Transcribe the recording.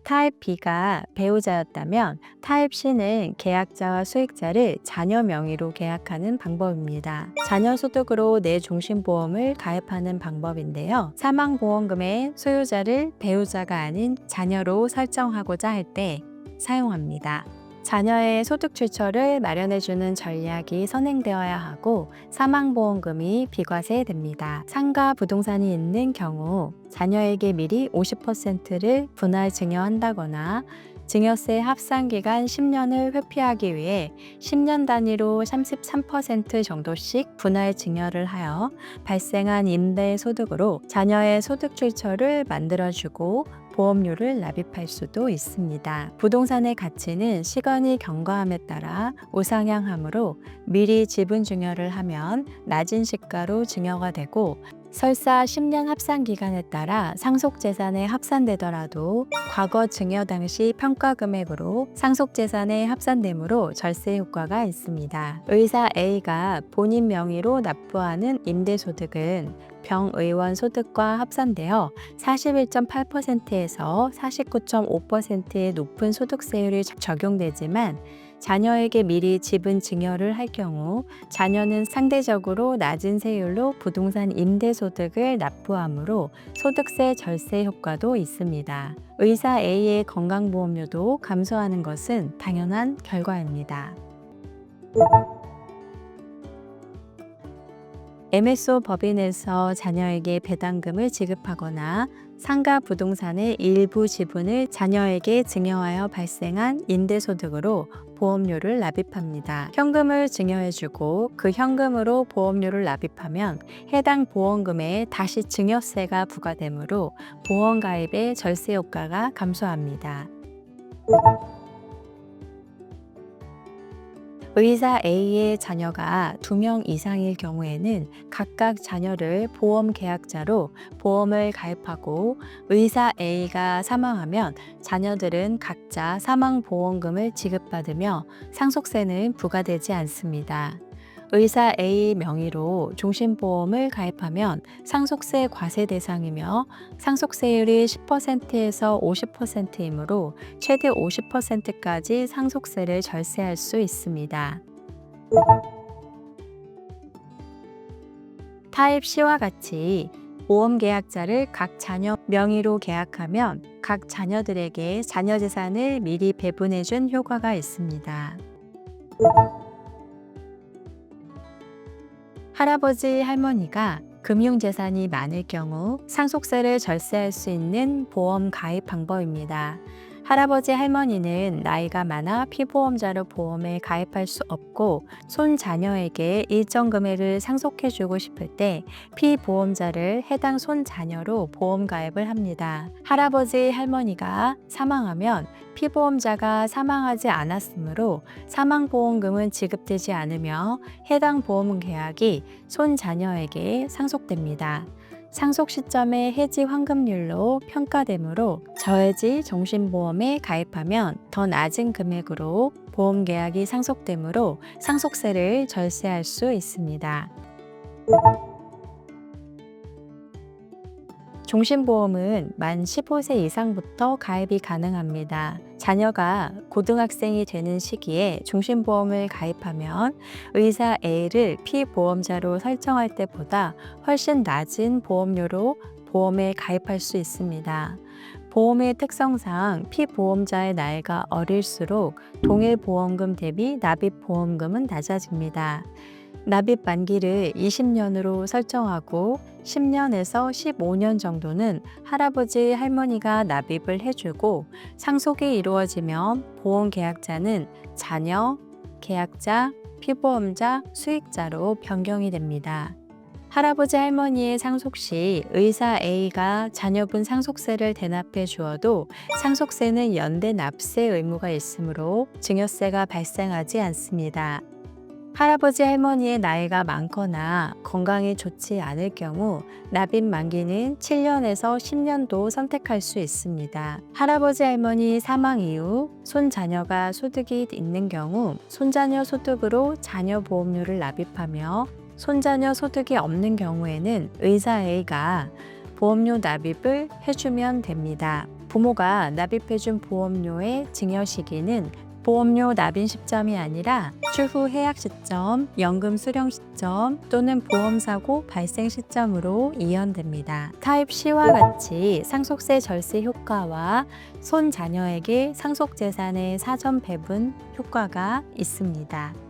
타입 B가 배우자였다면 타입 C는 계약자와 수익자를 자녀 명의로 계약하는 방법입니다. 자녀 소득으로 내 종신보험을 가입하는 방법인데요. 사망보험금의 소유자를 배우자가 아닌 자녀로 설정하고자 할 때 사용합니다. 자녀의 소득 출처를 마련해주는 전략이 선행되어야 하고 사망보험금이 비과세됩니다. 상가 부동산이 있는 경우 자녀에게 미리 50%를 분할 증여한다거나 증여세 합산기간 10년을 회피하기 위해 10년 단위로 33% 정도씩 분할 증여를 하여 발생한 임대 소득으로 자녀의 소득 출처를 만들어주고 보험료를 납입할 수도 있습니다. 부동산의 가치는 시간이 경과함에 따라 우상향하므로 미리 지분 증여를 하면 낮은 시가로 증여가 되고 설사 10년 합산 기간에 따라 상속재산에 합산되더라도 과거 증여 당시 평가 금액으로 상속재산에 합산되므로 절세 효과가 있습니다. 의사 A가 본인 명의로 납부하는 임대소득은 병의원 소득과 합산되어 41.8%에서 49.5%의 높은 소득세율이 적용되지만 자녀에게 미리 지분 증여를 할 경우 자녀는 상대적으로 낮은 세율로 부동산 임대소득을 납부하므로 소득세 절세 효과도 있습니다. 의사 A의 건강보험료도 감소하는 것은 당연한 결과입니다. MSO 법인에서 자녀에게 배당금을 지급하거나 상가 부동산의 일부 지분을 자녀에게 증여하여 발생한 임대소득으로 보험료를 납입합니다. 현금을 증여해주고 그 현금으로 보험료를 납입하면 해당 보험금에 다시 증여세가 부과되므로 보험가입의 절세 효과가 감소합니다. 의사 A의 자녀가 2명 이상일 경우에는 각각 자녀를 보험 계약자로 보험을 가입하고 의사 A가 사망하면 자녀들은 각자 사망보험금을 지급받으며 상속세는 부과되지 않습니다. 의사 A 명의로 종신보험을 가입하면 상속세 과세 대상이며 상속세율이 10%에서 50%이므로 최대 50%까지 상속세를 절세할 수 있습니다. 타입 C와 같이 보험 계약자를 각 자녀 명의로 계약하면 각 자녀들에게 자녀 재산을 미리 배분해준 효과가 있습니다. 할아버지, 할머니가 금융재산이 많을 경우 상속세를 절세할 수 있는 보험 가입 방법입니다. 할아버지, 할머니는 나이가 많아 피보험자로 보험에 가입할 수 없고 손자녀에게 일정 금액을 상속해주고 싶을 때 피보험자를 해당 손자녀로 보험 가입을 합니다. 할아버지, 할머니가 사망하면 피보험자가 사망하지 않았으므로 사망보험금은 지급되지 않으며 해당 보험 계약이 손자녀에게 상속됩니다. 상속 시점의 해지 환급률로 평가되므로 저해지 종신보험에 가입하면 더 낮은 금액으로 보험 계약이 상속되므로 상속세를 절세할 수 있습니다. 종신보험은 만 15세 이상부터 가입이 가능합니다. 자녀가 고등학생이 되는 시기에 종신보험을 가입하면 의사 A를 피보험자로 설정할 때보다 훨씬 낮은 보험료로 보험에 가입할 수 있습니다. 보험의 특성상 피보험자의 나이가 어릴수록 동일 보험금 대비 납입 보험금은 낮아집니다. 납입 만기를 20년으로 설정하고 10년에서 15년 정도는 할아버지, 할머니가 납입을 해주고 상속이 이루어지면 보험 계약자는 자녀, 계약자, 피보험자, 수익자로 변경이 됩니다. 할아버지, 할머니의 상속 시 의사 A가 자녀분 상속세를 대납해 주어도 상속세는 연대 납세 의무가 있으므로 증여세가 발생하지 않습니다. 할아버지, 할머니의 나이가 많거나 건강이 좋지 않을 경우 납입 만기는 7년에서 10년도 선택할 수 있습니다. 할아버지, 할머니 사망 이후 손자녀가 소득이 있는 경우 손자녀 소득으로 자녀 보험료를 납입하며 손자녀 소득이 없는 경우에는 의사 A가 보험료 납입을 해주면 됩니다. 부모가 납입해준 보험료의 증여 시기는 보험료 납입 시점이 아니라 추후 해약 시점, 연금 수령 시점 또는 보험사고 발생 시점으로 이연됩니다. 타입 C와 같이 상속세 절세 효과와 손자녀에게 상속재산의 사전 배분 효과가 있습니다.